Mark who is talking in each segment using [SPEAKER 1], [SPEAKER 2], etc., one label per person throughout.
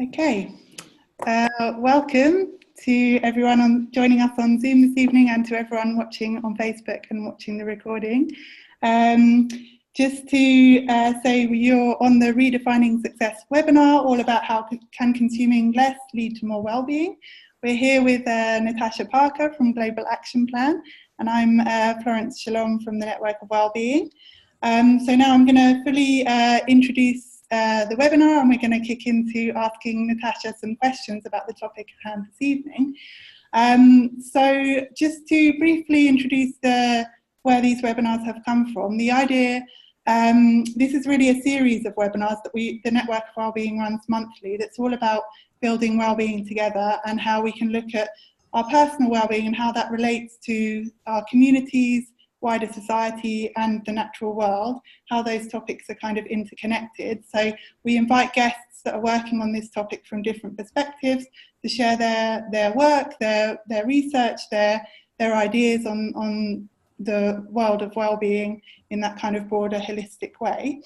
[SPEAKER 1] Okay, welcome to everyone joining us on Zoom this evening, and to everyone watching on Facebook and watching the recording. Just to say, you're on the Redefining Success webinar, all about how can consuming less lead to more well-being. We're here with Natasha Parker from Global Action Plan, and I'm Florence Shalom from the Network of Wellbeing. So now I'm going to fully introduce the webinar, and we're going to kick into asking Natasha some questions about the topic at hand this evening. So just to briefly introduce where these webinars have come from, the idea, this is really a series of webinars that the Network of Wellbeing runs monthly, that's all about building wellbeing together and how we can look at our personal wellbeing and how that relates to our communities, wider society and the natural world, how those topics are kind of interconnected. So we invite guests that are working on this topic from different perspectives to share their work, their research, their ideas on the world of well-being in that kind of broader holistic way.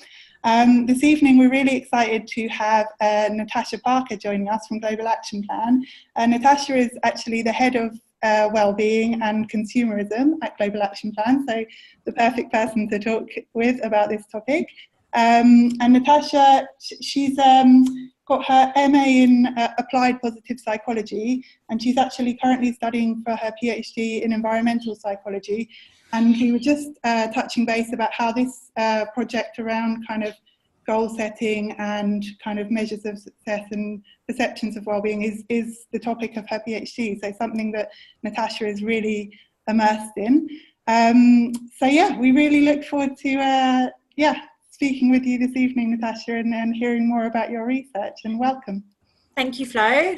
[SPEAKER 1] This evening we're really excited to have Natasha Parker joining us from Global Action Plan. Natasha is actually the head of Wellbeing and Consumerism at Global Action Plan, so the perfect person to talk with about this topic. And Natasha, she's got her MA in Applied Positive Psychology, and she's actually currently studying for her PhD in Environmental Psychology. And we were just touching base about how this project around kind of goal setting and kind of measures of success and perceptions of well-being is the topic of her PhD, so something that Natasha is really immersed in. So yeah, we really look forward to speaking with you this evening, Natasha, and hearing more about your research, and welcome.
[SPEAKER 2] Thank you, Flo.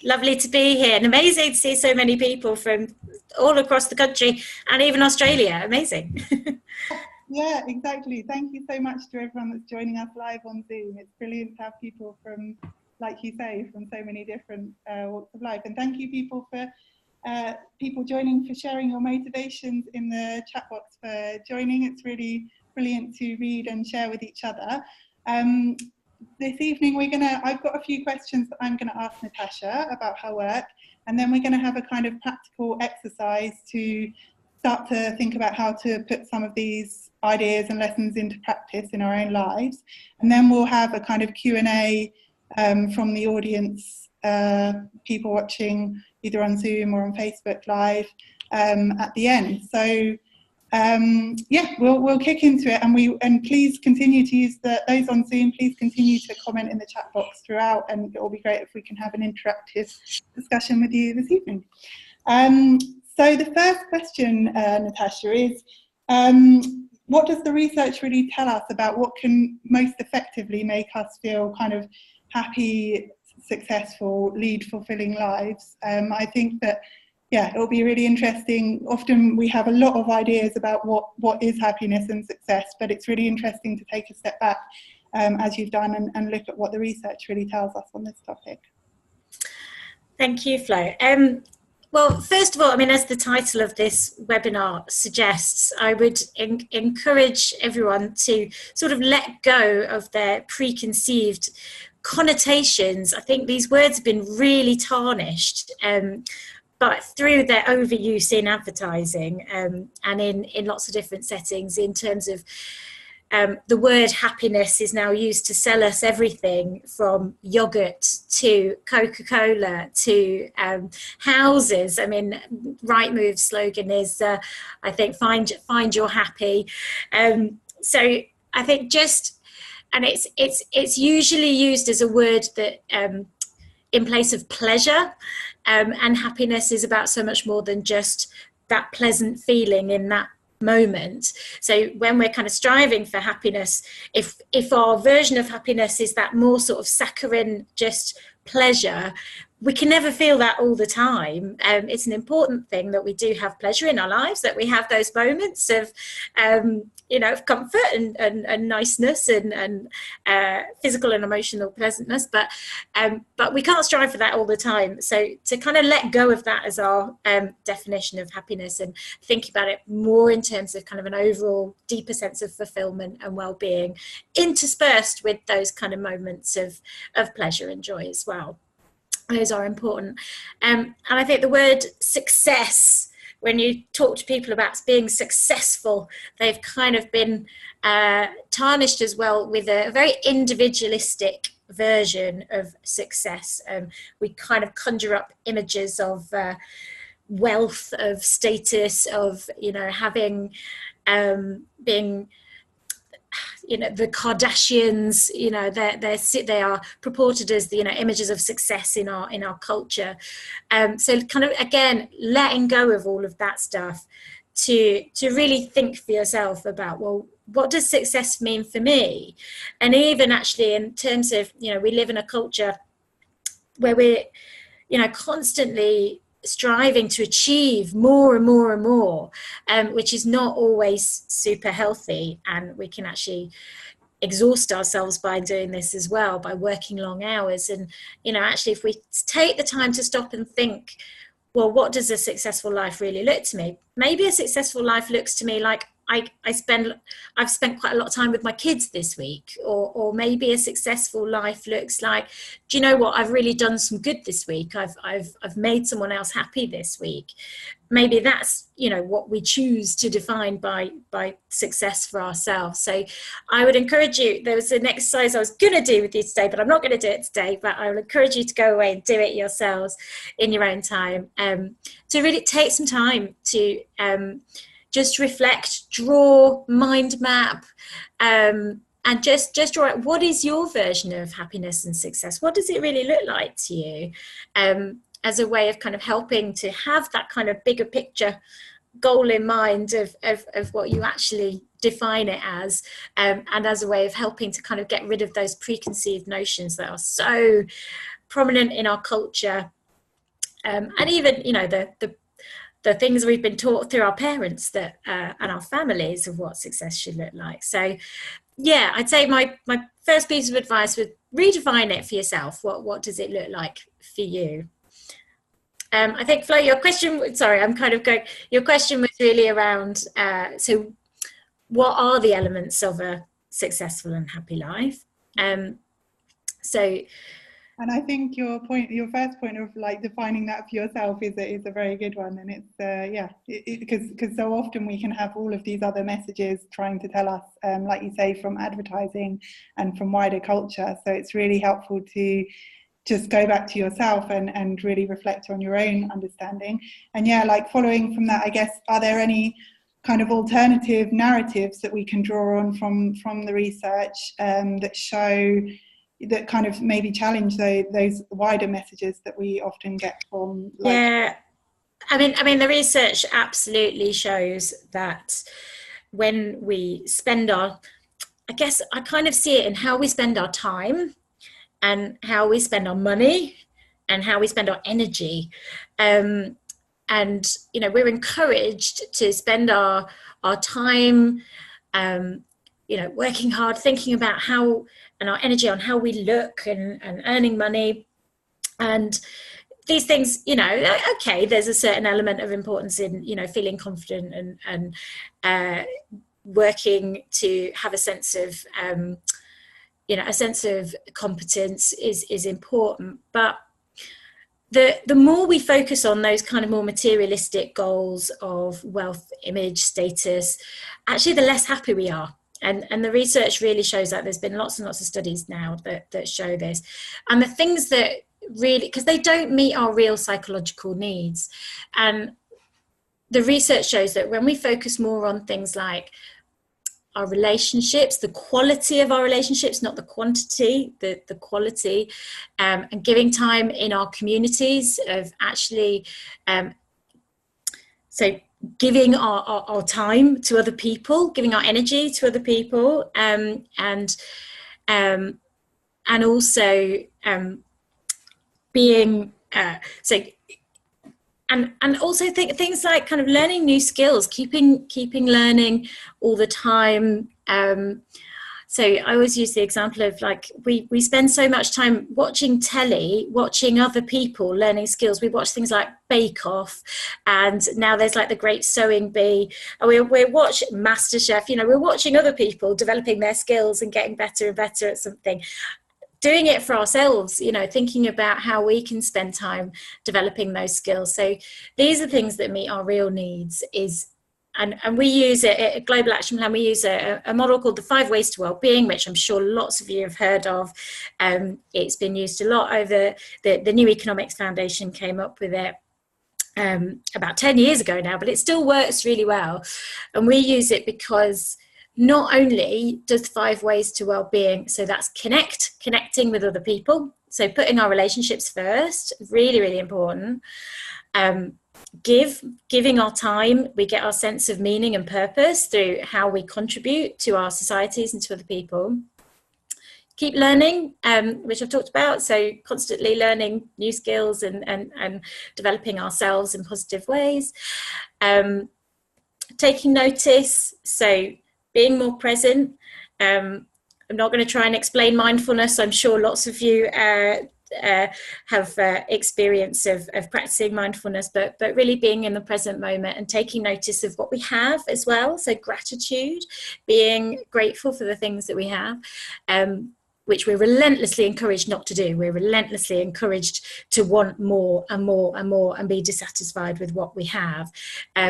[SPEAKER 2] Lovely to be here, and amazing to see so many people from all across the country and even Australia. Amazing.
[SPEAKER 1] Yeah, exactly. Thank you so much to everyone that's joining us live on Zoom. It's brilliant to have people from, like you say, from so many different walks of life. And thank you people for joining, for sharing your motivations in the chat box, for joining. It's really brilliant to read and share with each other. This evening I've got a few questions that I'm gonna ask Natasha about her work, and then we're gonna have a kind of practical exercise to start to think about how to put some of these ideas and lessons into practice in our own lives. And then we'll have a kind of Q&A from the audience, people watching either on Zoom or on Facebook Live at the end. So yeah, we'll kick into it, and please continue to use those on Zoom, please continue to comment in the chat box throughout, and it will be great if we can have an interactive discussion with you this evening. So the first question, Natasha, is what does the research really tell us about what can most effectively make us feel kind of happy, successful, lead fulfilling lives? I think that, yeah, it'll be really interesting. Often we have a lot of ideas about what is happiness and success, but it's really interesting to take a step back, as you've done, and look at what the research really tells us on this topic.
[SPEAKER 2] Thank you, Flo. Well, first of all, I mean, as the title of this webinar suggests, I would encourage everyone to sort of let go of their preconceived connotations. I think these words have been really tarnished, but through their overuse in advertising and in lots of different settings, in terms of the word happiness is now used to sell us everything from yogurt to Coca-Cola to houses. I mean, Rightmove's slogan is, I think, find your happy. So I think and it's usually used as a word that in place of pleasure, and happiness is about so much more than just that pleasant feeling in that moment. So when we're kind of striving for happiness, if our version of happiness is that more sort of saccharine, just pleasure, we can never feel that all the time. It's an important thing that we do have pleasure in our lives, that we have those moments of, of comfort and niceness and physical and emotional pleasantness. But we can't strive for that all the time. So to kind of let go of that as our definition of happiness and think about it more in terms of kind of an overall deeper sense of fulfillment and well-being, interspersed with those kind of moments of pleasure and joy as well. Those are important. And I think the word success, when you talk to people about being successful, they've kind of been tarnished as well with a very individualistic version of success. We kind of conjure up images of wealth, of status, of, having, being, the Kardashians, they are purported as the, images of success in our culture. So kind of, again, letting go of all of that stuff to really think for yourself about, well, what does success mean for me? And even actually in terms of, we live in a culture where we're, constantly striving to achieve more and more and more, which is not always super healthy, and we can actually exhaust ourselves by doing this as well, by working long hours. And actually, if we take the time to stop and think, well, what does a successful life really look to me? Maybe a successful life looks to me like I've spent quite a lot of time with my kids this week, or maybe a successful life looks like, do you know what, I've really done some good this week. I've made someone else happy this week. Maybe that's, what we choose to define by success for ourselves. So I would encourage you, there was an exercise I was going to do with you today, but I'm not going to do it today, but I will encourage you to go away and do it yourselves in your own time, to really take some time to just reflect, draw, mind map, and just draw out, what is your version of happiness and success? What does it really look like to you? As a way of kind of helping to have that kind of bigger picture goal in mind of what you actually define it as, and as a way of helping to kind of get rid of those preconceived notions that are so prominent in our culture, and even, the things we've been taught through our parents that and our families of what success should look like. So yeah, I'd say my first piece of advice would redefine it for yourself. What does it look like for you? I think, Flo, your question, sorry, I'm kind of going, your question was really around, so what are the elements of a successful and happy life?
[SPEAKER 1] And I think your first point of like defining that for yourself is a very good one. And it's because so often we can have all of these other messages trying to tell us, like you say, from advertising and from wider culture. So it's really helpful to just go back to yourself and really reflect on your own understanding. And yeah, like following from that, I guess, are there any kind of alternative narratives that we can draw on from the research that show, that kind of maybe challenge those wider messages that we often get from?
[SPEAKER 2] Yeah, I mean, the research absolutely shows that when we spend I guess I kind of see it in how we spend our time and how we spend our money and how we spend our energy. And, we're encouraged to spend our time, working hard, thinking about how, and our energy on how we look and earning money. And these things, okay, there's a certain element of importance in, feeling confident and working to have a sense of, a sense of competence is important. But the more we focus on those kind of more materialistic goals of wealth, image, status, actually the less happy we are. And the research really shows that. There's been lots and lots of studies now that show this. And the things that really, because they don't meet our real psychological needs. And the research shows that when we focus more on things like our relationships, the quality of our relationships, not the quantity, the quality, and giving time in our communities of actually, so giving our time to other people, giving our energy to other people, and also being So and also things like kind of learning new skills, keeping learning all the time. So I always use the example of, like, we spend so much time watching telly, watching other people learning skills. We watch things like Bake Off, and now there's like the Great Sewing Bee. And we watch MasterChef. You know, we're watching other people developing their skills and getting better and better at something. Doing it for ourselves, you know, thinking about how we can spend time developing those skills. So these are things that meet our real needs. And we use it at Global Action Plan. We use a model called the 5 Ways to Wellbeing, which I'm sure lots of you have heard of. It's been used a lot over the New Economics Foundation came up with it about 10 years ago now, but it still works really well. And we use it because not only does 5 Ways to Wellbeing, so that's connecting with other people, so putting our relationships first, really, really important. Giving our time, we get our sense of meaning and purpose through how we contribute to our societies and to other people. Keep learning, which I've talked about, so constantly learning new skills and developing ourselves in positive ways. Taking notice, so being more present. I'm not going to try and explain mindfulness. I'm sure lots of you have experience of practicing mindfulness, but really being in the present moment and taking notice of what we have as well. So gratitude, being grateful for the things that we have, which we're relentlessly encouraged not to do. We're relentlessly encouraged to want more and more and more and be dissatisfied with what we have.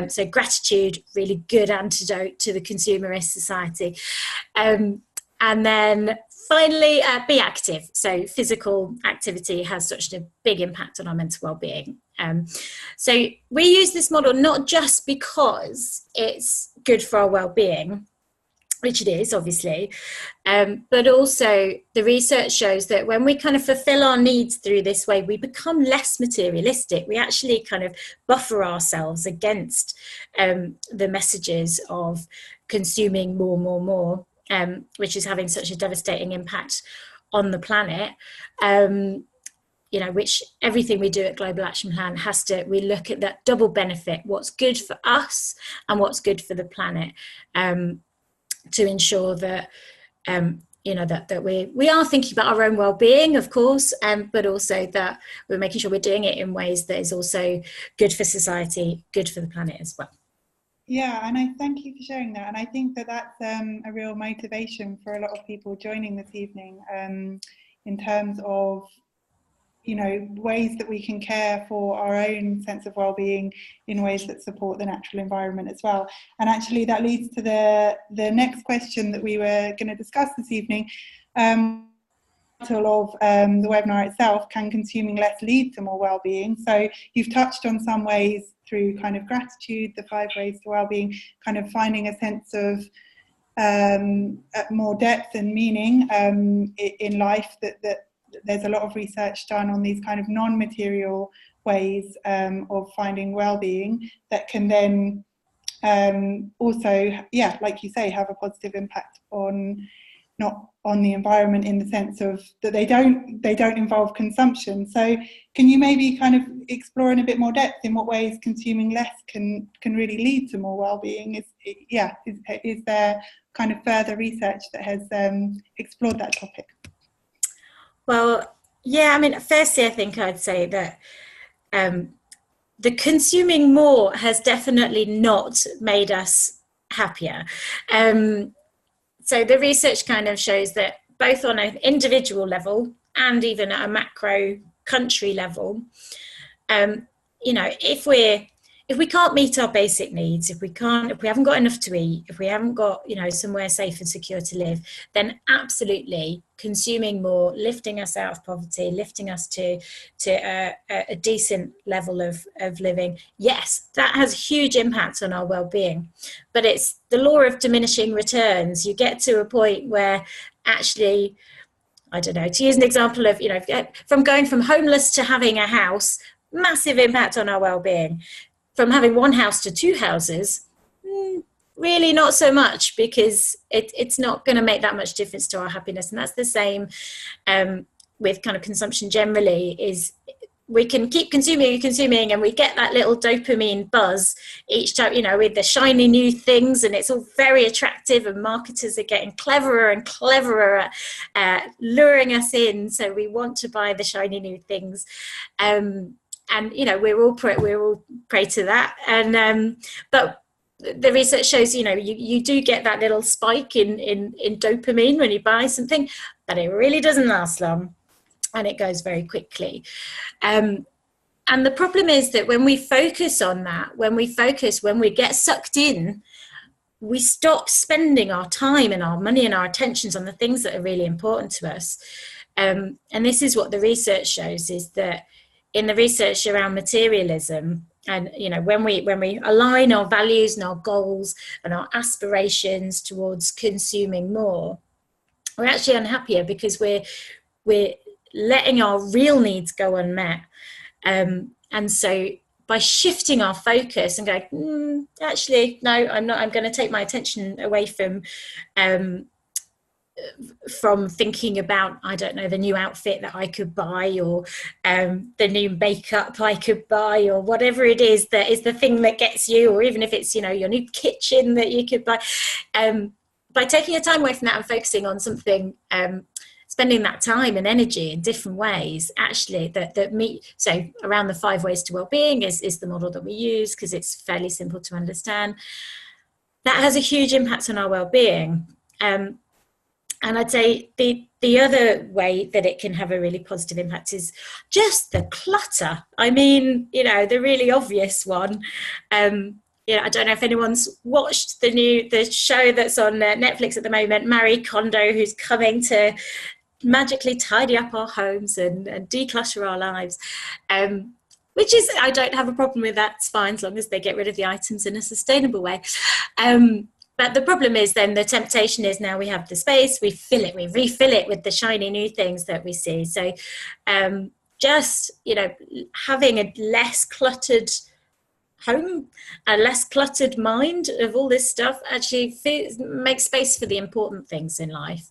[SPEAKER 2] So gratitude, really good antidote to the consumerist society. And then finally, be active. So physical activity has such a big impact on our mental well-being. So we use this model not just because it's good for our well-being, which it is, obviously, but also the research shows that when we kind of fulfill our needs through this way, we become less materialistic. We actually kind of buffer ourselves against the messages of consuming more, which is having such a devastating impact on the planet. You know, which everything we do at Global Action Plan we look at that double benefit, what's good for us and what's good for the planet. To ensure that you know that we are thinking about our own well-being, of course, but also that we're making sure we're doing it in ways that is also good for society, good for the planet as well.
[SPEAKER 1] Yeah, and I thank you for sharing that. And I think that that's a real motivation for a lot of people joining this evening, in terms of, you know, ways that we can care for our own sense of well-being in ways that support the natural environment as well. And actually that leads to the next question that we were going to discuss this evening. Of the webinar itself, can consuming less lead to more well-being? So you've touched on some ways through kind of gratitude, the 5 ways to well-being, kind of finding a sense of more depth and meaning in life, that there's a lot of research done on these kind of non-material ways of finding well-being that can then also, yeah, like you say, have a positive impact on the environment, in the sense of that they don't involve consumption. So can you maybe kind of explore in a bit more depth in what ways consuming less can really lead to more well-being? Is there kind of further research that has explored that topic?
[SPEAKER 2] Well, yeah, I mean, firstly, I think I'd say that the consuming more has definitely not made us happier. So the research kind of shows that both on an individual level and even at a macro country level, you know, if we can't meet our basic needs, if we haven't got enough to eat, if we haven't got, you know, somewhere safe and secure to live, then absolutely consuming more, lifting us out of poverty, lifting us to a decent level of living, yes, that has a huge impact on our well-being. But it's the law of diminishing returns. You get to a point where actually, I don't know, to use an example of, you know, from going from homeless to having a house, massive impact on our well-being. From having one house to 2 houses, really not so much, because it's not going to make that much difference to our happiness. And that's the same with kind of consumption generally, is we can keep consuming, and we get that little dopamine buzz each time, with the shiny new things, and it's all very attractive, and marketers are getting cleverer and cleverer at luring us in, so we want to buy the shiny new things. And we're all prey to that. And but the research shows, you do get that little spike in dopamine when you buy something, but it really doesn't last long, and it goes very quickly. And the problem is that when we focus on that, when we get sucked in, we stop spending our time and our money and our attentions on the things that are really important to us. And this is what the research shows, is that in the research around materialism, and when we align our values and our goals and our aspirations towards consuming more, we're actually unhappier, because we're letting our real needs go unmet. And so by shifting our focus and going, actually, no, I'm not, I'm going to take my attention away from thinking about, I don't know, the new outfit that I could buy, or the new makeup I could buy, or whatever it is that is the thing that gets you, or even if it's, your new kitchen that you could buy. By taking your time away from that and focusing on something, spending that time and energy in different ways, actually, so around the 5 ways to wellbeing is the model that we use, because it's fairly simple to understand. That has a huge impact on our wellbeing. And I'd say the other way that it can have a really positive impact is just the clutter. I mean, the really obvious one. I don't know if anyone's watched the show that's on Netflix at the moment, Marie Kondo, who's coming to magically tidy up our homes and declutter our lives, which is, I don't have a problem with that. It's fine, as long as they get rid of the items in a sustainable way. But the problem is then the temptation is, now we have the space, we refill it with the shiny new things that we see. So just, having a less cluttered home, a less cluttered mind of all this stuff, actually makes space for the important things in life.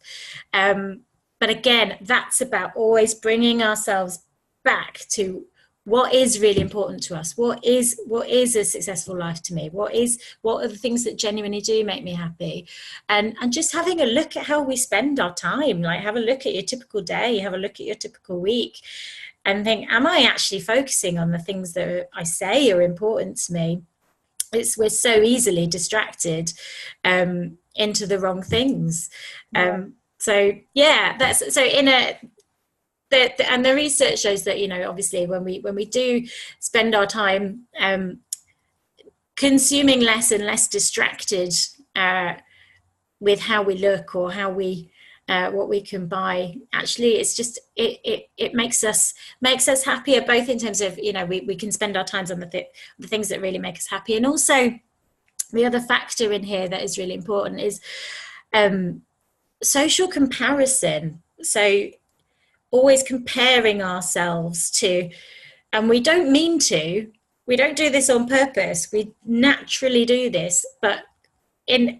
[SPEAKER 2] But again, that's about always bringing ourselves back to what is really important to us. What is a successful life to me? What are the things that genuinely do make me happy? And just having a look at how we spend our time. Like, have a look at your typical day, have a look at your typical week, and think, am I actually focusing on the things that I say are important to me? We're so easily distracted into the wrong things. So and the research shows that, obviously when we do spend our time consuming less and less distracted with how we look or how we what we can buy, actually it's just it makes us happier, both in terms of we can spend our times on the things that really make us happy. And also the other factor in here that is really important is social comparison. So always comparing ourselves to, and we don't mean to, we don't do this on purpose, we naturally do this, but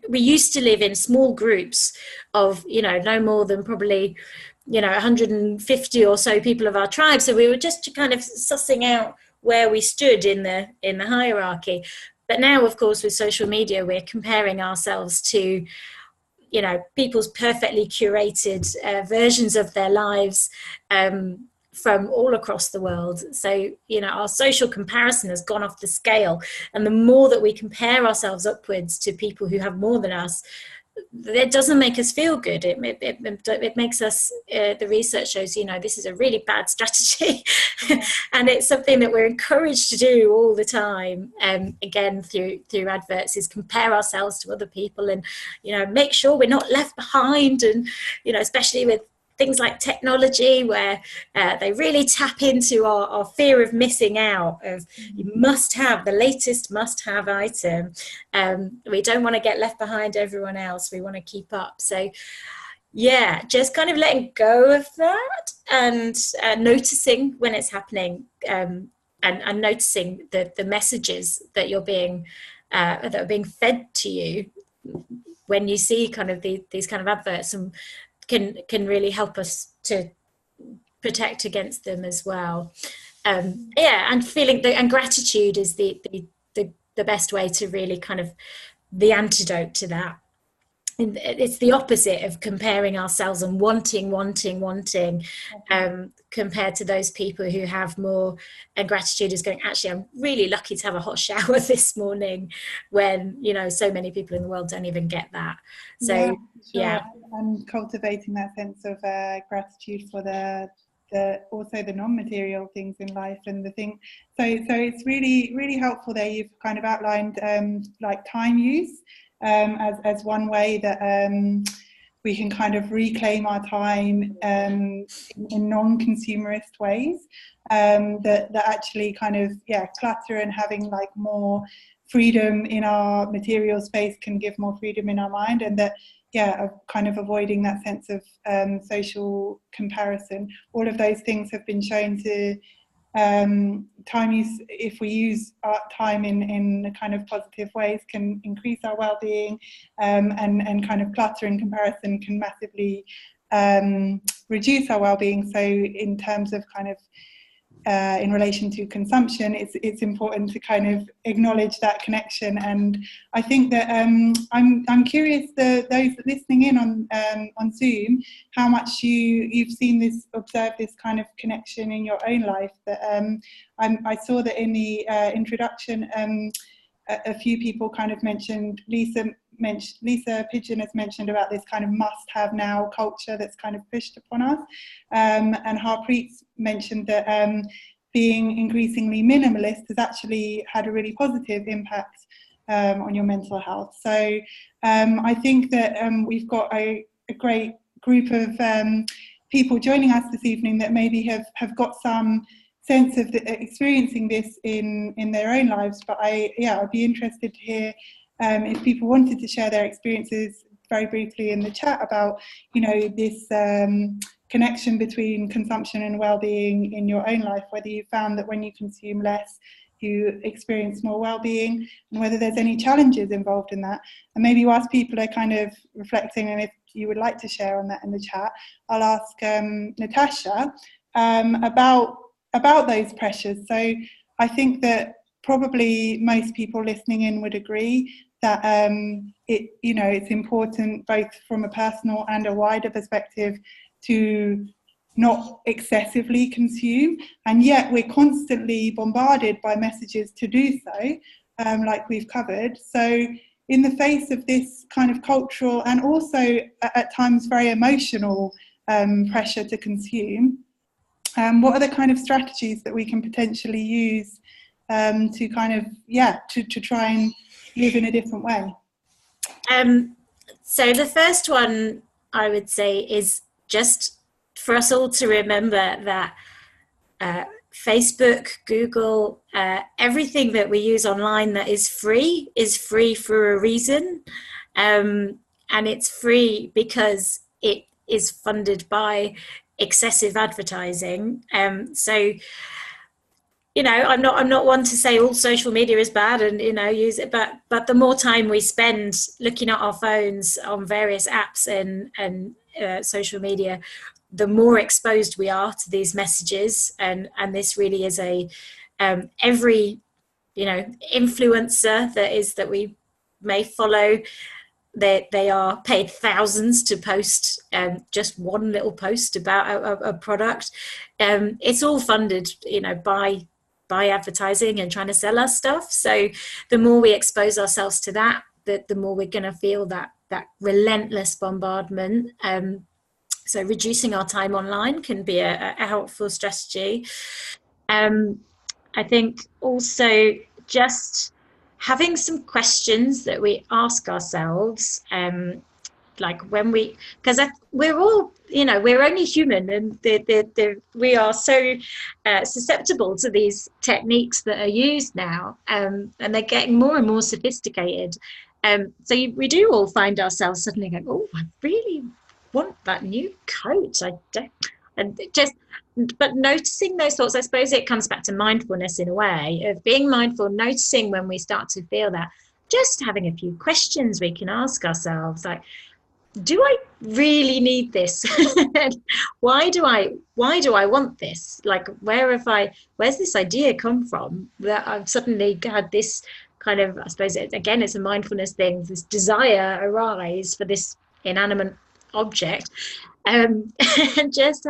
[SPEAKER 2] we used to live in small groups of no more than probably 150 or so people of our tribe, so we were just kind of sussing out where we stood in the hierarchy. But now, of course, with social media, we're comparing ourselves to people's perfectly curated versions of their lives from all across the world. So, our social comparison has gone off the scale. And the more that we compare ourselves upwards to people who have more than us, it doesn't make us feel good. It makes us, the research shows, this is a really bad strategy. And it's something that we're encouraged to do all the time. Again, through adverts, is compare ourselves to other people and, make sure we're not left behind. And, especially with things like technology, where they really tap into our fear of missing out, of you must have the latest must-have item. We don't want to get left behind everyone else. We want to keep up. So yeah, just kind of letting go of that and noticing when it's happening, and noticing the messages that that are being fed to you when you see kind of these kind of adverts, and can really help us to protect against them as well. And feeling and gratitude is the best way to really kind of the antidote to that. It's the opposite of comparing ourselves and wanting, compared to those people who have more. And gratitude is going, actually, I'm really lucky to have a hot shower this morning, when, you know, so many people in the world don't even get that. So
[SPEAKER 1] and cultivating that sense of gratitude for the also the non-material things in life, and the thing. So it's really helpful there. You've kind of outlined like time use as one way that we can kind of reclaim our time in non-consumerist ways, that actually kind of clutter and having like more freedom in our material space can give more freedom in our mind, and that kind of avoiding that sense of social comparison. All of those things have been shown to time use, if we use our time in kind of positive ways, can increase our well-being, and kind of clutter and comparison can massively reduce our well-being. So in terms of kind of in relation to consumption, it's important to kind of acknowledge that connection. And I think that I'm curious, those listening in on Zoom, how much you've seen this, observed this kind of connection in your own life. That I saw that in the introduction, a few people kind of mentioned, Lisa Pigeon has mentioned about this kind of must-have now culture that's kind of pushed upon us, and Harpreet mentioned that being increasingly minimalist has actually had a really positive impact on your mental health. So I think that we've got a great group of people joining us this evening that maybe have got some sense of experiencing this in their own lives. But I'd be interested to hear if people wanted to share their experiences very briefly in the chat about, you know, this connection between consumption and well-being in your own life, whether you found that when you consume less, you experience more well-being, and whether there's any challenges involved in that. And maybe whilst people are kind of reflecting, and if you would like to share on that in the chat, I'll ask Natasha about those pressures. So I think that probably most people listening in would agree that it's important, both from a personal and a wider perspective, to not excessively consume, and yet we're constantly bombarded by messages to do so, like we've covered. So in the face of this kind of cultural and also at times very emotional pressure to consume, what are the kind of strategies that we can potentially use to kind of to try and live in a different way?
[SPEAKER 2] So the first one I would say is just for us all to remember that Facebook, Google, everything that we use online that is free for a reason, and it's free because it is funded by excessive advertising. So, you know, I'm not one to say all social media is bad and, you know, use it, but the more time we spend looking at our phones on various apps and social media, the more exposed we are to these messages. And this really is every, you know, influencer that we may follow, they are paid thousands to post just one little post about a product. It's all funded, you know, by advertising and trying to sell us stuff. So the more we expose ourselves to that, the more we're going to feel that relentless bombardment. So reducing our time online can be a helpful strategy. I think also just having some questions that we ask ourselves, like when because we're all, you know, we're only human, and we are so susceptible to these techniques that are used now, and they're getting more and more sophisticated. So we do all find ourselves suddenly going, oh, I really want that new coat. I don't, and but noticing those thoughts, I suppose it comes back to mindfulness in a way, of being mindful, noticing when we start to feel that, just having a few questions we can ask ourselves, like, do I really need this? why do I want this? Like, where's this idea come from that I've suddenly had this kind of, I suppose again, it's a mindfulness thing, this desire arise for this inanimate object, and just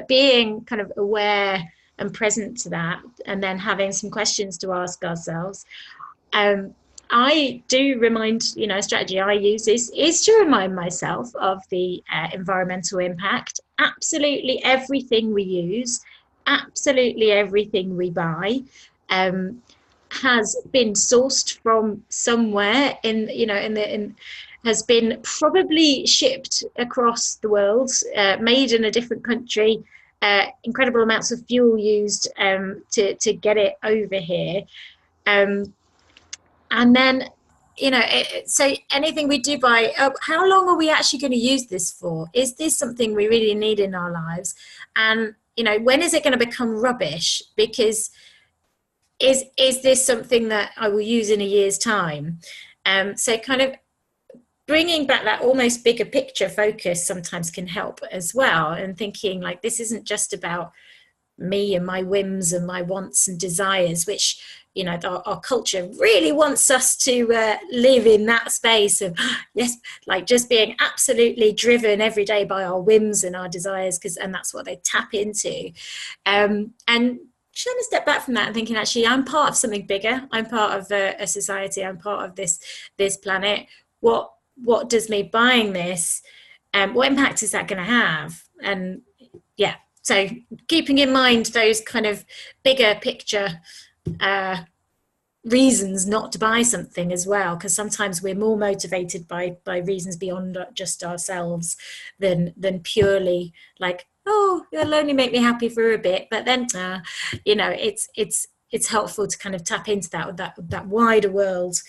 [SPEAKER 2] being kind of aware and present to that, and then having some questions to ask ourselves. I do remind, a strategy I use is to remind myself of the environmental impact. Absolutely everything we use, absolutely everything we buy, has been sourced from somewhere has been probably shipped across the world, made in a different country, incredible amounts of fuel used to get it over here. And then, so anything we do buy, how long are we actually going to use this for? Is this something we really need in our lives? And, when is it going to become rubbish? Because is this something that I will use in a year's time? So kind of bringing back that almost bigger picture focus sometimes can help as well. And thinking like, this isn't just about me and my whims and my wants and desires, which our culture really wants us to live in that space of, yes, like just being absolutely driven every day by our whims and our desires, and that's what they tap into. And trying to step back from that and thinking, actually, I'm part of something bigger. I'm part of a society. I'm part of this planet. What does me buying this, what impact is that going to have? And yeah, so keeping in mind those kind of bigger picture reasons not to buy something as well, because sometimes we're more motivated by reasons beyond just ourselves than purely like, oh, it'll only make me happy for a bit, but then it's helpful to kind of tap into that wider world,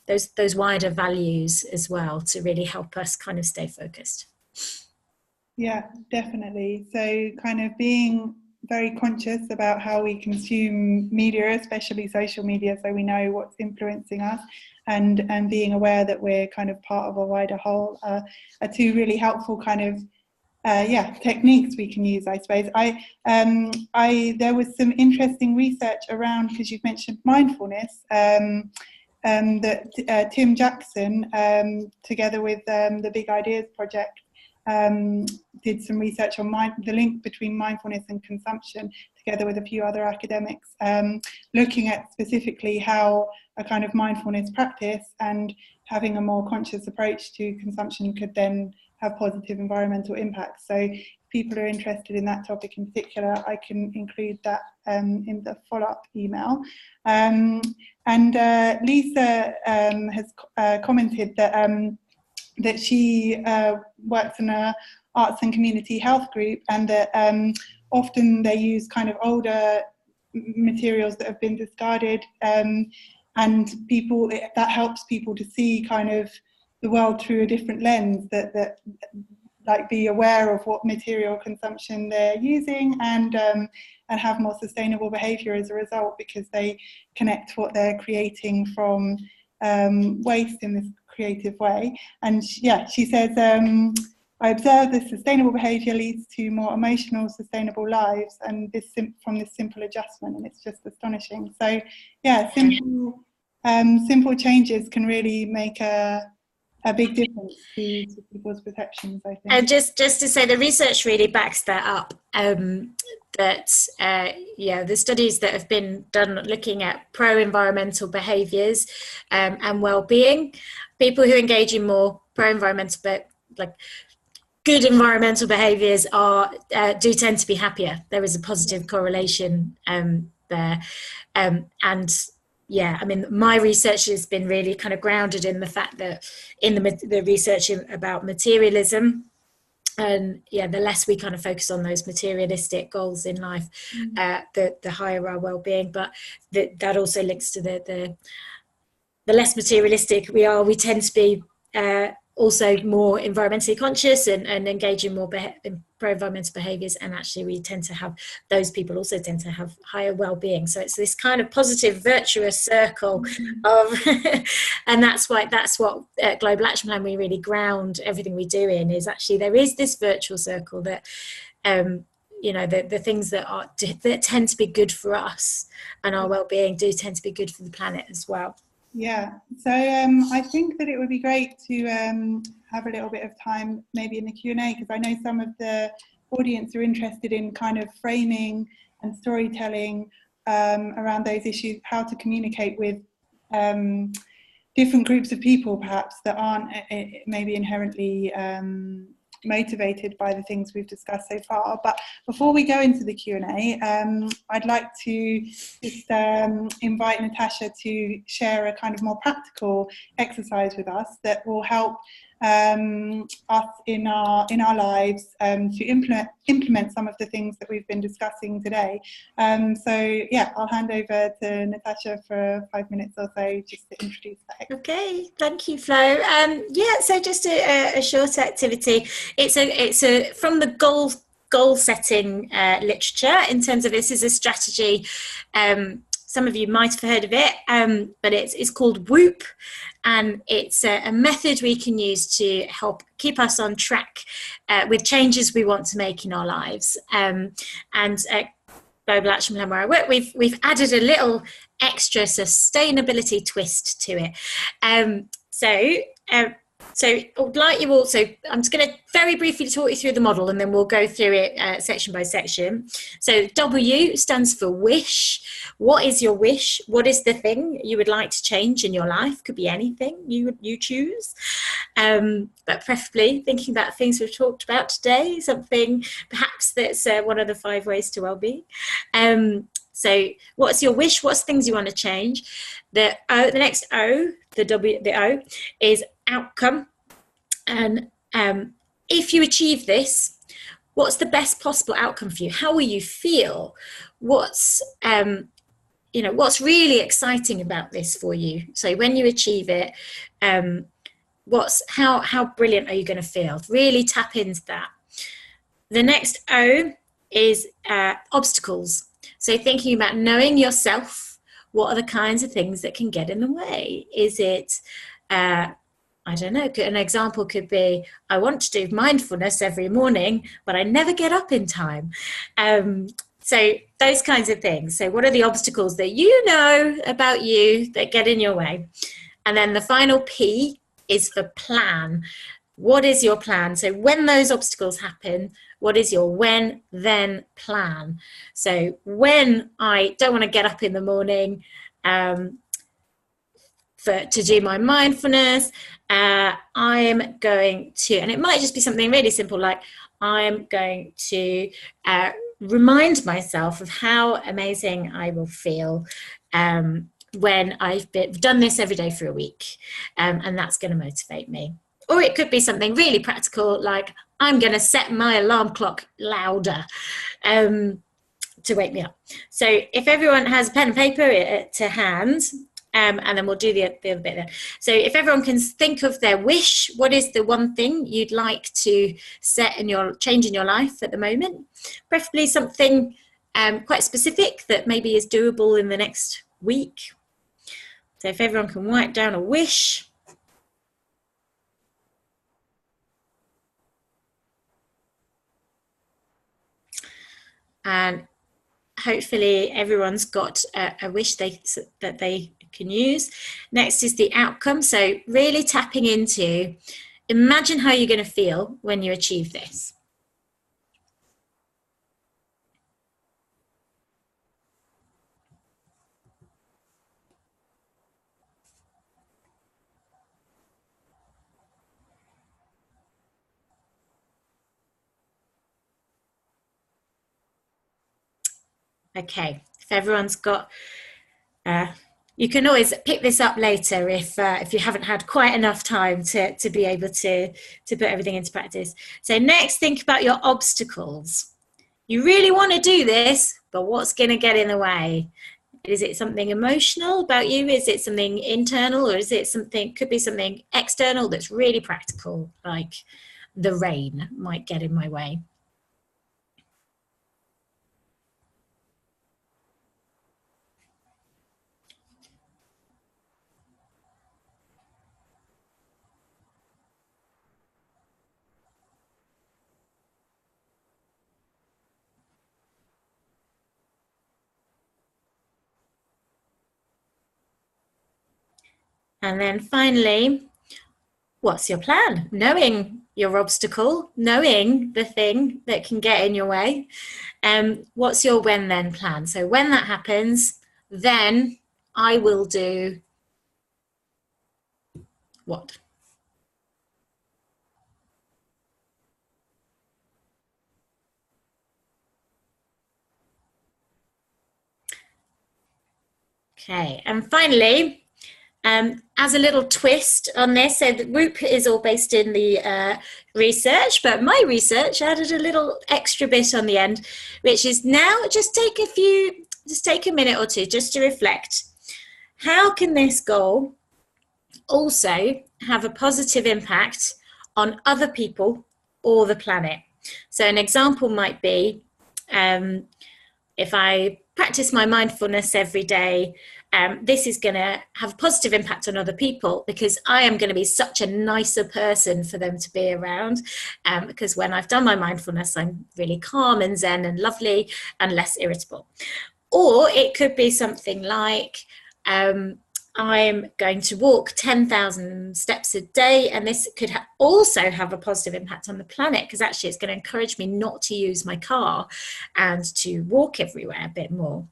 [SPEAKER 2] those wider values as well, to really help us kind of stay focused.
[SPEAKER 1] Yeah, definitely. So kind of being very conscious about how we consume media, especially social media, so we know what's influencing us, and being aware that we're kind of part of a wider whole, are two really helpful kind of techniques we can use, I suppose. There was some interesting research around, because you've mentioned mindfulness, that Tim Jackson, together with the Big Ideas Project, did some research on the link between mindfulness and consumption, together with a few other academics, looking at specifically how a kind of mindfulness practice and having a more conscious approach to consumption could then have positive environmental impacts. So if people are interested in that topic in particular, I can include that in the follow-up email. And Lisa has commented that she works in a arts and community health group, and that often they use kind of older materials that have been discarded, and that helps people to see kind of the world through a different lens, that like be aware of what material consumption they're using, and have more sustainable behaviour as a result, because they connect what they're creating from waste in this creative way. And she says, I observe this sustainable behaviour leads to more emotional, sustainable lives, and from this simple adjustment, and it's just astonishing. So yeah, simple changes can really make a big difference to people's perceptions, I think.
[SPEAKER 2] And just to say, the research really backs that up. The studies that have been done looking at pro-environmental behaviours and well-being, people who engage in more pro-environmental, but like good environmental behaviours do tend to be happier. There is a positive correlation there, and yeah, I mean, my research has been really kind of grounded in the fact that in the research about materialism, and the less we kind of focus on those materialistic goals in life, the higher our well-being. But that also links to the less materialistic we are, we tend to be also more environmentally conscious and engage in more pro-environmental behaviours, and actually we tend to have, those people also tend to have higher well-being. So it's this kind of positive virtuous circle of and that's what Global Action Plan we really ground everything we do in, is actually there is this virtual circle that you know, the things that tend to be good for us and our well-being do tend to be good for the planet as well.
[SPEAKER 1] Yeah, so I think that it would be great to have a little bit of time maybe in the Q&A, because I know some of the audience are interested in kind of framing and storytelling around those issues, how to communicate with different groups of people perhaps that aren't maybe inherently motivated by the things we've discussed so far. But before we go into the Q&A, I'd like to just invite Natasha to share a kind of more practical exercise with us that will help us in our lives to implement some of the things that we've been discussing today. So yeah, I'll hand over to Natasha for 5 minutes or so just to introduce that.
[SPEAKER 2] Okay, thank you, Flo. Yeah, so just a short activity. It's from the goal setting literature. In terms of, this is a strategy. Some of you might have heard of it, but it's called WHOOP, and it's a method we can use to help keep us on track with changes we want to make in our lives. And Global Action Plan, where I work, we've added a little extra sustainability twist to it. So I'd like you all, so I'm just going to very briefly talk you through the model, and then we'll go through it section by section. So W stands for wish. What is your wish? What is the thing you would like to change in your life? Could be anything you choose, but preferably thinking about things we've talked about today, something perhaps that's one of the 5 ways to well-being. So what's your wish? What's things you want to change? The next O, the O is outcome. And if you achieve this, what's the best possible outcome for you? How will you feel? What's what's really exciting about this for you? So when you achieve it, how brilliant are you going to feel? Really tap into that. The next O is obstacles. So thinking about knowing yourself, what are the kinds of things that can get in the way? Is it, I don't know, an example could be, I want to do mindfulness every morning, but I never get up in time. So those kinds of things. So what are the obstacles that you know about you that get in your way? And then the final P is for plan. What is your plan? So when those obstacles happen, what is your when then plan? So when I don't want to get up in the morning to do my mindfulness, I'm going to, and it might just be something really simple, like I'm going to remind myself of how amazing I will feel when I've done this every day for a week, and that's going to motivate me. Or it could be something really practical, like I'm going to set my alarm clock louder to wake me up. So if everyone has a pen and paper to hand, and then we'll do the other bit there. So if everyone can think of their wish, what is the one thing you'd like to change in your life at the moment? Preferably something quite specific that maybe is doable in the next week. So if everyone can write down a wish. And hopefully everyone's got a wish that they can use. Next is the outcome. So really tapping into, imagine how you're going to feel when you achieve this. Okay, if everyone's got, you can always pick this up later if you haven't had quite enough time to be able to put everything into practice. So next, think about your obstacles. You really want to do this, but what's going to get in the way? Is it something emotional about you? Is it something internal, or is it something, could be something external that's really practical, like the rain might get in my way? And then finally, what's your plan? Knowing your obstacle, knowing the thing that can get in your way. What's your when then plan? So when that happens, then I will do what? Okay, and finally, as a little twist on this, so the group is all based in the research, but my research added a little extra bit on the end, which is now just take a minute or two just to reflect. How can this goal also have a positive impact on other people or the planet? So an example might be, if I practice my mindfulness every day, this is going to have a positive impact on other people because I am going to be such a nicer person for them to be around. Because when I've done my mindfulness, I'm really calm and zen and lovely and less irritable. Or it could be something like, I'm going to walk 10,000 steps a day, and this could also have a positive impact on the planet because actually it's going to encourage me not to use my car and to walk everywhere a bit more.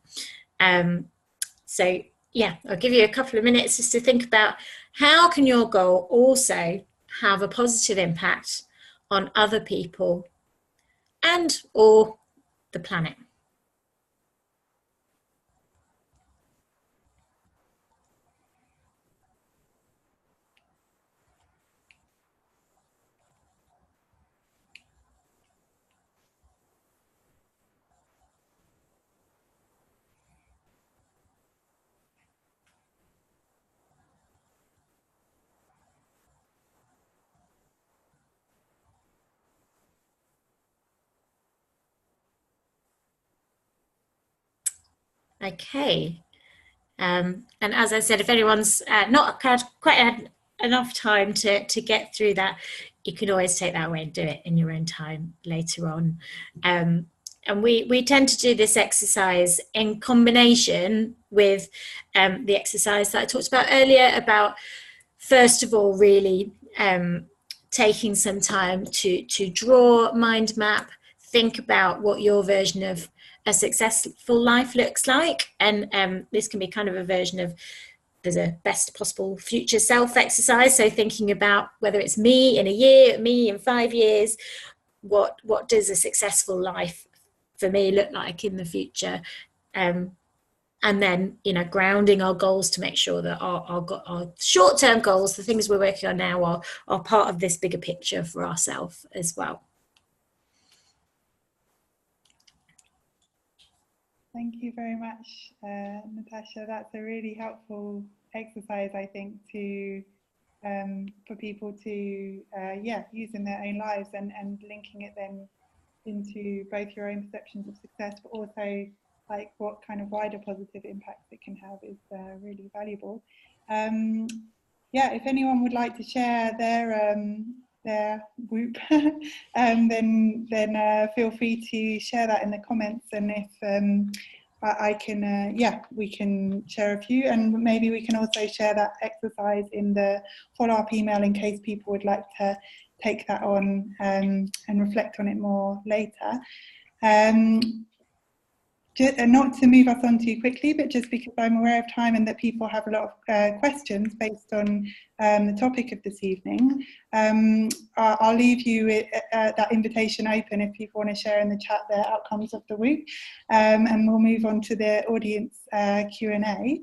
[SPEAKER 2] So yeah, I'll give you a couple of minutes just to think about how can your goal also have a positive impact on other people and or the planet. Okay. And as I said, if anyone's not quite had enough time to get through that, you can always take that away and do it in your own time later on. And we tend to do this exercise in combination with the exercise that I talked about earlier about, first of all, really taking some time to draw, mind map, think about what your version of a successful life looks like. And this can be kind of a version of, there's a best possible future self exercise. So thinking about whether it's me in a year, me in 5 years, what does a successful life for me look like in the future? And then, grounding our goals to make sure that our short-term goals, the things we're working on now, are part of this bigger picture for ourselves as well.
[SPEAKER 1] Thank you very much, Natasha. That's a really helpful exercise, I think, for people to use in their own lives, and linking it then into both your own perceptions of success, but also like what kind of wider positive impacts it can have is really valuable. If anyone would like to share their whoop, then feel free to share that in the comments, and if I can, we can share a few, and maybe we can also share that exercise in the follow-up email in case people would like to take that on and reflect on it more later. Not to move us on too quickly, but just because I'm aware of time and that people have a lot of questions based on the topic of this evening, I'll leave you with that invitation open if people want to share in the chat their outcomes of the week, and we'll move on to the audience Q&A.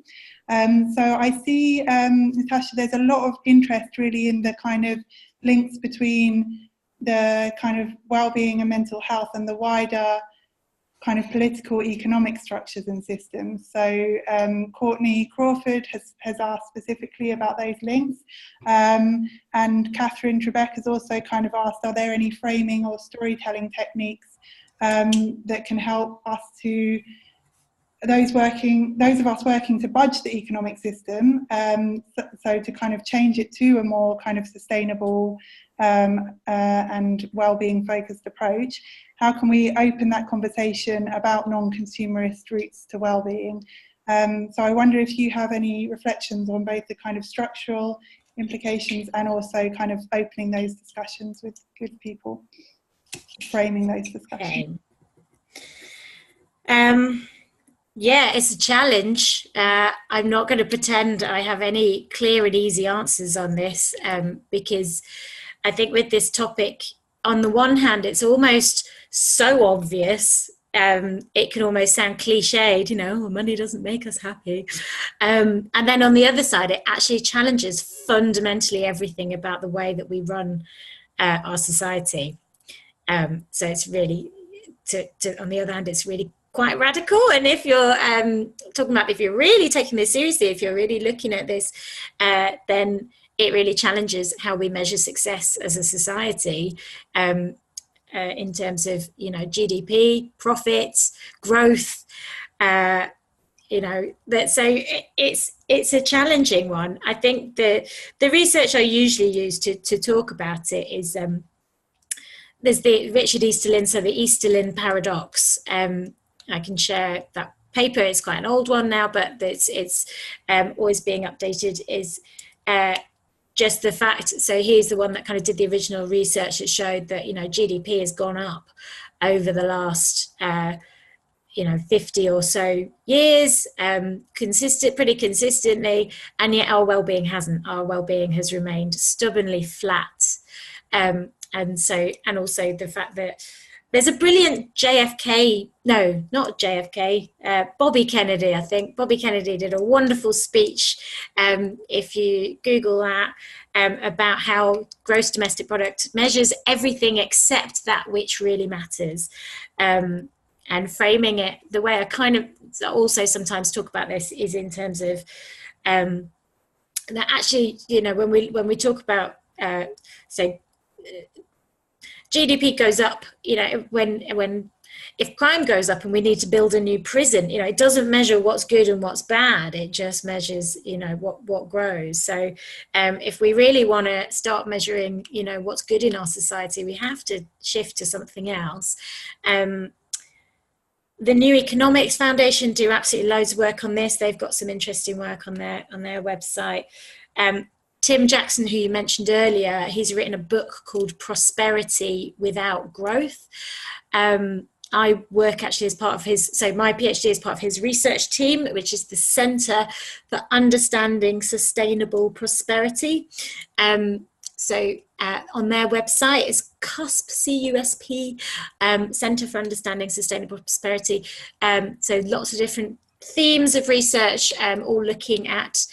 [SPEAKER 1] So I see, Natasha, there's a lot of interest really in the kind of links between the kind of well-being and mental health and the wider kind of political economic structures and systems. So Courtney Crawford has asked specifically about those links, and Catherine Trebek has also kind of asked, are there any framing or storytelling techniques that can help us to, those of us working to budge the economic system, so to kind of change it to a more kind of sustainable and well-being focused approach. How can we open that conversation about non-consumerist routes to well-being? So I wonder if you have any reflections on both the kind of structural implications and also kind of opening those discussions with people, framing those discussions.
[SPEAKER 2] Yeah, it's a challenge. I'm not going to pretend I have any clear and easy answers on this, because I think with this topic, on the one hand, it's almost so obvious, it can almost sound cliched, you know, money doesn't make us happy. And then on the other side, it actually challenges fundamentally everything about the way that we run our society. So it's really, on the other hand, it's really quite radical. And if you're talking about, if you're really taking this seriously, if you're really looking at this, then it really challenges how we measure success as a society, in terms of, you know, GDP, profits, growth, you know, that, so it's a challenging one. I think the research I usually use to talk about it is, there's the Richard Easterlin, so the Easterlin paradox. I can share that paper. It's quite an old one now, but it's always being updated. Is just the fact. So he's the one that kind of did the original research that showed that, you know, GDP has gone up over the last 50 or so years, pretty consistently, and yet our well-being hasn't. Our well-being has remained stubbornly flat. And also the fact that there's a brilliant Bobby Kennedy, I think. Bobby Kennedy did a wonderful speech, if you Google that, about how gross domestic product measures everything except that which really matters. And framing it, the way I kind of also sometimes talk about this is in terms of that actually, you know, when we talk about, GDP goes up, you know, if crime goes up and we need to build a new prison, you know, it doesn't measure what's good and what's bad. It just measures, you know, what grows. So if we really want to start measuring, you know, what's good in our society, we have to shift to something else. The New Economics Foundation do absolutely loads of work on this. They've got some interesting work on their website. Tim Jackson, who you mentioned earlier, he's written a book called Prosperity Without Growth. I work actually as part of my PhD is part of his research team, which is the Centre for Understanding Sustainable Prosperity. So on their website is CUSP, C-U-S-P, Centre for Understanding Sustainable Prosperity. So lots of different themes of research, all looking at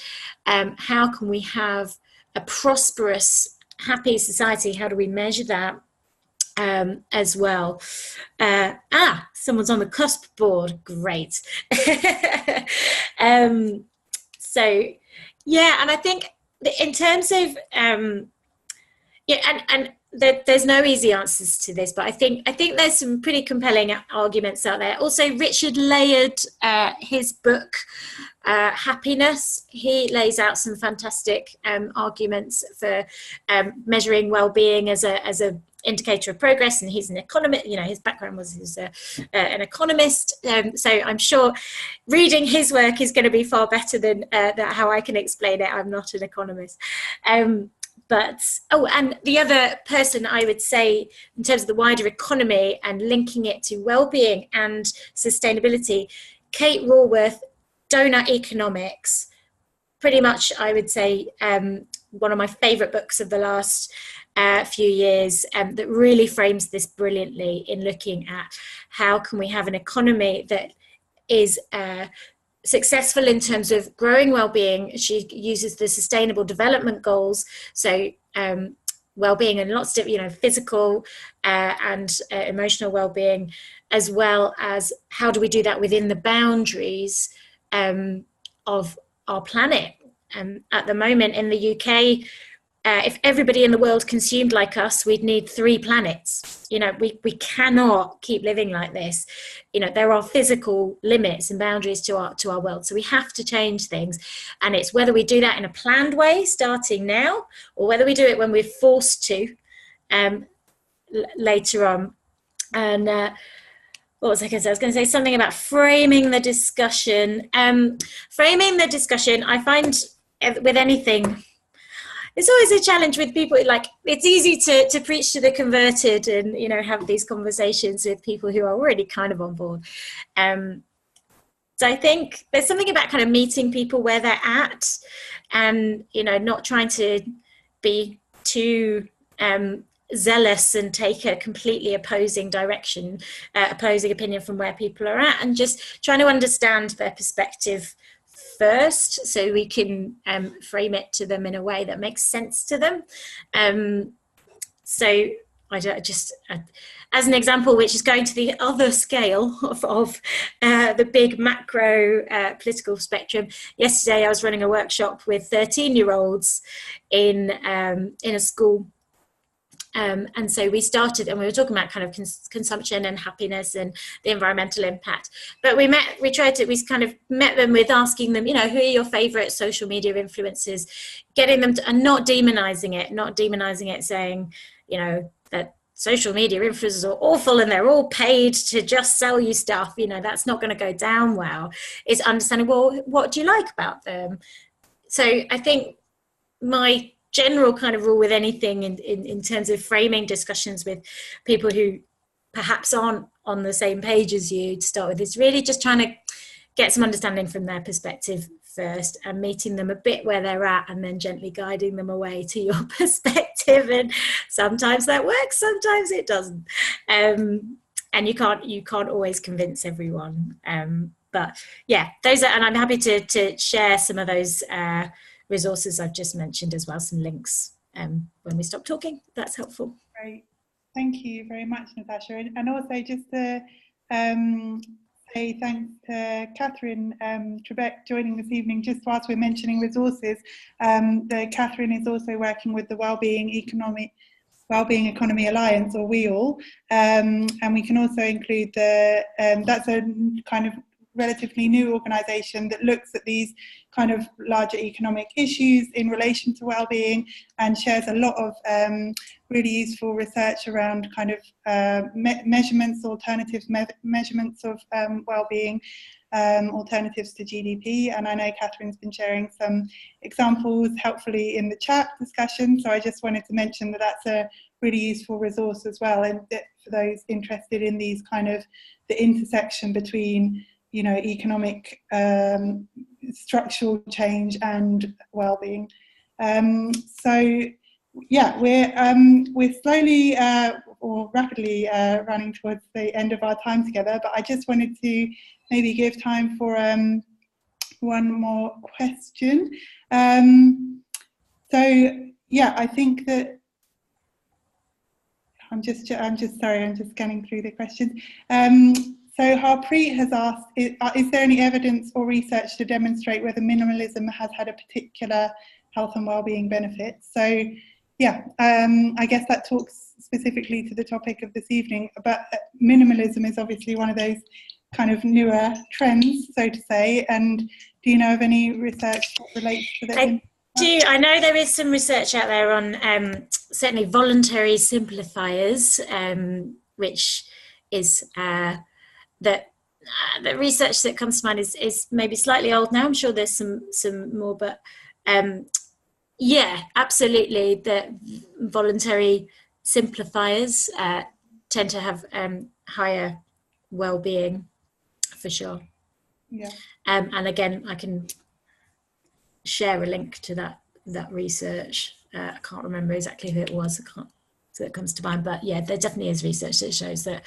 [SPEAKER 2] how can we have a prosperous, happy society? How do we measure that as well? Someone's on the CUSP board. Great. So, yeah, and I think in terms of, there's no easy answers to this, but I think there's some pretty compelling arguments out there. Also, Richard Layard, his book, Happiness, he lays out some fantastic arguments for measuring well-being as a indicator of progress, and he's an economist. You know, his background was an economist, so I'm sure reading his work is going to be far better than how I can explain it. I'm not an economist. And the other person I would say in terms of the wider economy and linking it to well-being and sustainability, Kate Raworth, Donut Economics, pretty much I would say one of my favourite books of the last few years, that really frames this brilliantly in looking at how can we have an economy that is successful in terms of growing well-being. She uses the Sustainable Development Goals, so well-being and lots of, you know, physical and emotional well-being, as well as how do we do that within the boundaries of our planet. At the moment in the UK, if everybody in the world consumed like us, we'd need 3 planets. You know, we cannot keep living like this. You know, there are physical limits and boundaries to our world. So we have to change things. And it's whether we do that in a planned way, starting now, or whether we do it when we're forced to later on. And what was I going to say? I was going to say something about framing the discussion. Framing the discussion, I find with anything, it's always a challenge with people. Like, it's easy to preach to the converted and, you know, have these conversations with people who are already kind of on board. So I think there's something about kind of meeting people where they're at, and, you know, not trying to be too zealous and take a completely opposing direction, opposing opinion from where people are at, and just trying to understand their perspective first, so we can frame it to them in a way that makes sense to them. So as an example, which is going to the other scale of the big macro political spectrum, yesterday I was running a workshop with 13-year-olds in a school. And so we started, and we were talking about kind of consumption and happiness and the environmental impact. But we kind of met them with asking them, you know, who are your favorite social media influencers, getting them to, and not demonizing it, saying, you know, that social media influencers are awful and they're all paid to just sell you stuff. You know, that's not going to go down well. It's understanding, well, what do you like about them? So I think my general kind of rule with anything in terms of framing discussions with people who perhaps aren't on the same page as you to start with is really just trying to get some understanding from their perspective first, and meeting them a bit where they're at, and then gently guiding them away to your perspective. And sometimes that works, sometimes it doesn't, and you can't always convince everyone, but yeah, those are, and I'm happy to share some of those resources I've just mentioned as well, some links when we stop talking, if that's helpful.
[SPEAKER 1] Great, thank you very much, Natasha. And also just to say thanks to Catherine Trebek joining this evening, just whilst we're mentioning resources. Catherine is also working with the Wellbeing Economy Alliance, or WEAL, and we can also include that's a kind of relatively new organisation that looks at these kind of larger economic issues in relation to wellbeing, and shares a lot of really useful research around kind of measurements, alternative measurements of wellbeing, alternatives to GDP. And I know Catherine's been sharing some examples helpfully in the chat discussion, so I just wanted to mention that that's a really useful resource as well, and for those interested in these kind of the intersection between, you know, economic structural change and well-being. So yeah, we're slowly or rapidly running towards the end of our time together, but I just wanted to maybe give time for one more question. So yeah, I think that I'm just sorry, I'm just scanning through the questions. So Harpreet has asked, is there any evidence or research to demonstrate whether minimalism has had a particular health and wellbeing benefit? So yeah, I guess that talks specifically to the topic of this evening, but minimalism is obviously one of those kind of newer trends, so to say. And do you know of any research that relates to that?
[SPEAKER 2] I know there is some research out there on certainly voluntary simplifiers, which is that the research that comes to mind is maybe slightly old now. I'm sure there's some more, but yeah, absolutely. The voluntary simplifiers tend to have higher well-being, for sure.
[SPEAKER 1] Yeah.
[SPEAKER 2] And again, I can share a link to that research. I can't remember exactly who it was. So it comes to mind, but yeah, there definitely is research that shows that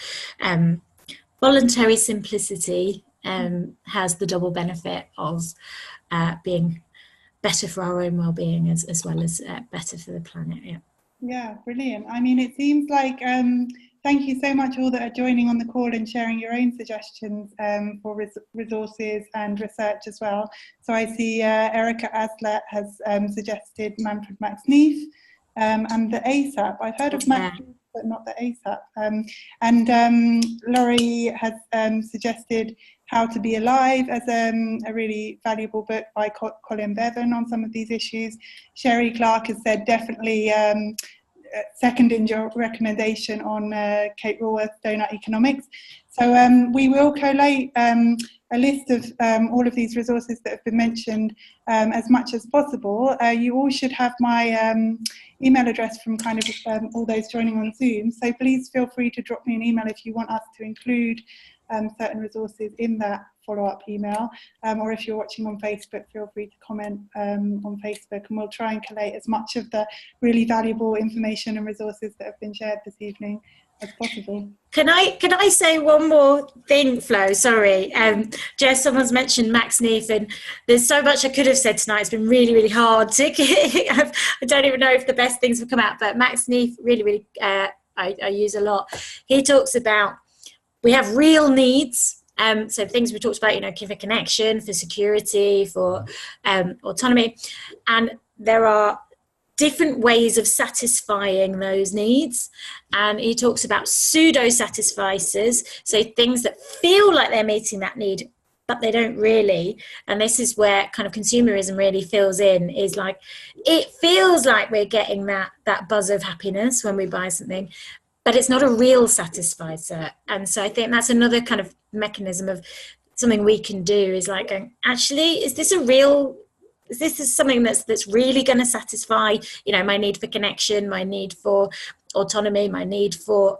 [SPEAKER 2] voluntary simplicity has the double benefit of being better for our own well-being as well as better for the planet. Yeah.
[SPEAKER 1] Yeah, brilliant. I mean, it seems like, thank you so much all that are joining on the call and sharing your own suggestions for resources and research as well. So I see Erica Aslett has suggested Manfred Max Neef and the ASAP. I've heard of Max Neef, but not the ASAP. And Laurie has suggested How to Be Alive as a really valuable book by Colin Bevan on some of these issues. Sherry Clark has said definitely seconding your recommendation on Kate Raworth's Donut Economics. So we will collate a list of all of these resources that have been mentioned as much as possible. You all should have my email address from kind of all those joining on Zoom. So please feel free to drop me an email if you want us to include certain resources in that follow-up email, or if you're watching on Facebook, feel free to comment on Facebook, and we'll try and collate as much of the really valuable information and resources that have been shared this evening as possible.
[SPEAKER 2] Can I say one more thing, Flo? Sorry, Jess, someone's mentioned Max Neef, and there's so much I could have said tonight. It's been really, really hard to I don't even know if the best things will come out, but Max Neef really, I use a lot. He talks about we have real needs. So things we talked about, you know, for connection, for security, for autonomy, and there are different ways of satisfying those needs. And he talks about pseudo satisficers, so things that feel like they're meeting that need, but they don't really. And this is where kind of consumerism really fills in, is like, it feels like we're getting that buzz of happiness when we buy something, but it's not a real satisficer. And so I think that's another kind of mechanism of something we can do, is like going, actually, is this something that's really going to satisfy, you know, my need for connection, my need for autonomy, my need for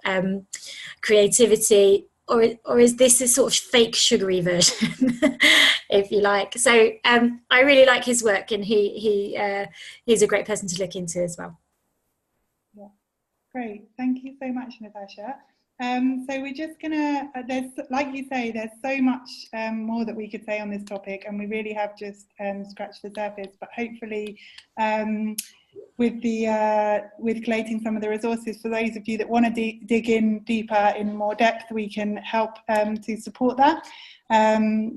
[SPEAKER 2] creativity, or is this a sort of fake sugary version, if you like? So I really like his work, and he's a great person to look into as well.
[SPEAKER 1] Yeah, great. Thank you so much, Natasha. So we're just gonna, there's, like you say, there's so much more that we could say on this topic, and we really have just scratched the surface, but hopefully with collating some of the resources, for those of you that want to dig in deeper in more depth, we can help to support that.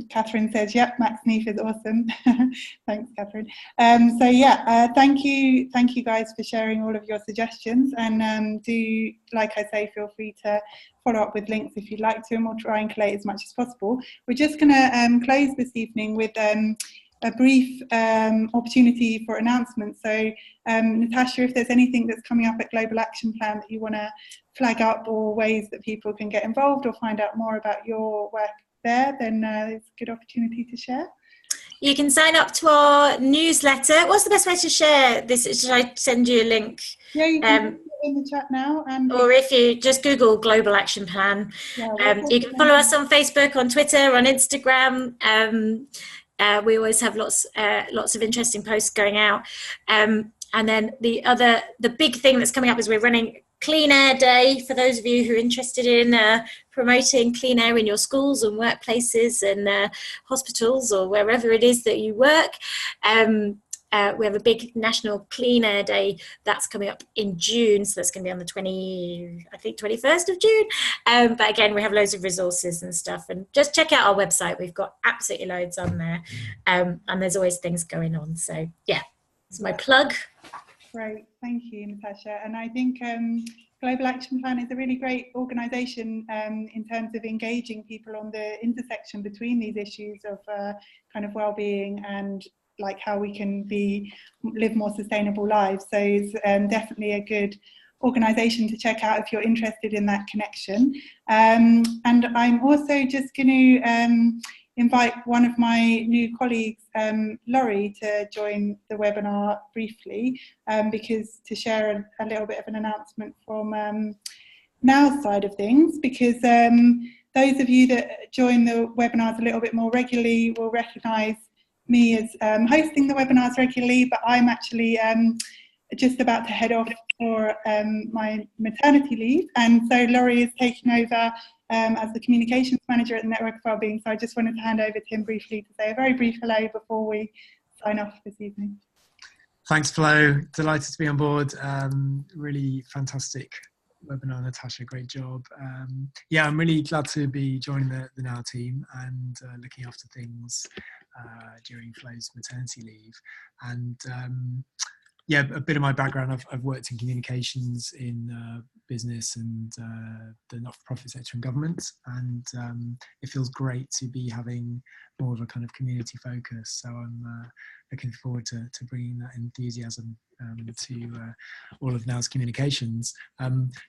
[SPEAKER 1] Catherine says, yep, Max Neef is awesome. Thanks, Catherine. So yeah, thank you guys for sharing all of your suggestions, and do, like I say, feel free to follow up with links if you'd like to, and we'll try and collate as much as possible. We're just going to close this evening with a brief opportunity for announcements. So Natasha, if there's anything that's coming up at Global Action Plan that you want to flag up, or ways that people can get involved or find out more about your work there, then it's a good opportunity to share.
[SPEAKER 2] You can sign up to our newsletter. What's the best way to share this? Should I send you a link?
[SPEAKER 1] Yeah, you can put it in the chat now.
[SPEAKER 2] Or if you just Google Global Action Plan. Yeah, you can follow us on Facebook, on Twitter, on Instagram. We always have lots of interesting posts going out. And then the big thing that's coming up is we're running Clean Air Day, for those of you who are interested in promoting clean air in your schools and workplaces and hospitals, or wherever it is that you work. We have a big National Clean Air Day that's coming up in June, so that's going to be on the 21st of June. But again, we have loads of resources and stuff, and just check out our website. We've got absolutely loads on there, and there's always things going on. So yeah, it's my plug.
[SPEAKER 1] Great, thank you, Natasha. And I think Global Action Plan is a really great organisation in terms of engaging people on the intersection between these issues of kind of well-being and like how we can live more sustainable lives. So it's definitely a good organisation to check out if you're interested in that connection. And I'm also just going to invite one of my new colleagues, Laurie, to join the webinar briefly, because to share a little bit of an announcement from Now's side of things, because those of you that join the webinars a little bit more regularly will recognise me as hosting the webinars regularly, but I'm actually just about to head off for my maternity leave, and so Laurie is taking over as the communications manager at the Network of Wellbeing. So I just wanted to hand over to him briefly to say a very brief hello before we sign off this evening.
[SPEAKER 3] Thanks, Flo. Delighted to be on board. Really fantastic webinar, Natasha. Great job. Yeah, I'm really glad to be joining the Now team and looking after things during Flo's maternity leave. And yeah, a bit of my background, I've worked in communications in business and the not-for-profit sector and government, and it feels great to be having more of a kind of community focus. So I'm looking forward to bringing that enthusiasm to all of Now's communications.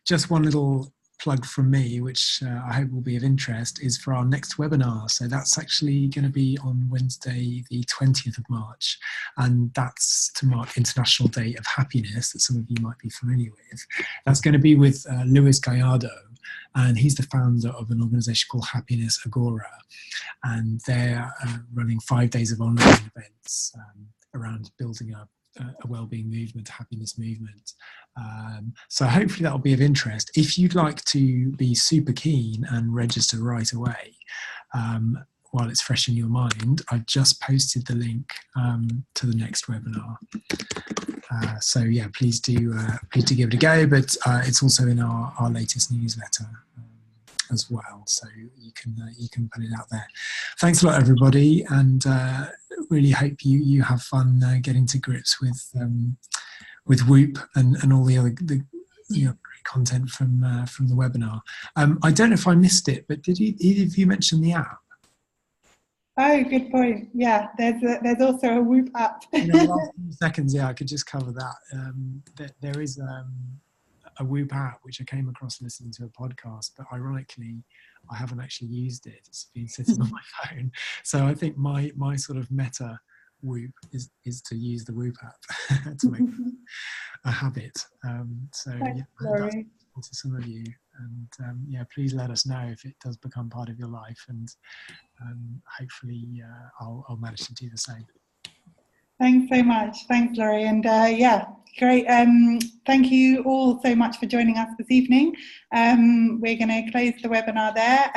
[SPEAKER 3] Just one little plug from me, which I hope will be of interest, is for our next webinar. So that's actually going to be on Wednesday, the 20th of March, and that's to mark International Day of Happiness that some of you might be familiar with. That's going to be with Luis Gallardo, and he's the founder of an organization called Happiness Agora, and they're running 5 days of online events around building a wellbeing movement, a happiness movement. So hopefully that'll be of interest. If you'd like to be super keen and register right away, while it's fresh in your mind, I've just posted the link to the next webinar. So yeah, please do give it a go, but it's also in our latest newsletter as well, so you can put it out there. Thanks a lot, everybody, and really hope you have fun getting to grips with Whoop and all the other great content from the webinar. I don't know if I missed it, but did either of you mention the app?
[SPEAKER 1] Oh, good point. Yeah, there's also a Whoop app.
[SPEAKER 3] In the last few seconds, yeah, I could just cover that. There is a Whoop app which I came across listening to a podcast, but ironically I haven't actually used it. It's been sitting on my phone. So I think my sort of meta Whoop is to use the Whoop app to make a habit. So yeah, that's to some of you, and yeah, please let us know if it does become part of your life, and hopefully I'll manage to do the same.
[SPEAKER 1] Thanks so much. Thanks, Laurie. And yeah, great. Thank you all so much for joining us this evening. We're going to close the webinar there,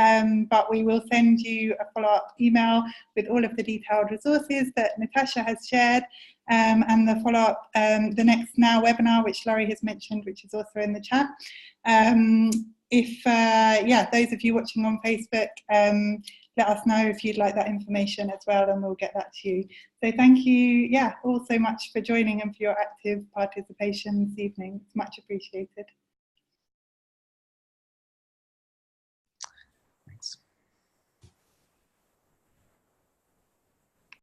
[SPEAKER 1] but we will send you a follow-up email with all of the detailed resources that Natasha has shared, and the follow-up, the next Now webinar, which Laurie has mentioned, which is also in the chat. Yeah, those of you watching on Facebook, let us know if you'd like that information as well, and we'll get that to you. So thank you, yeah, all so much for joining and for your active participation this evening. It's much appreciated.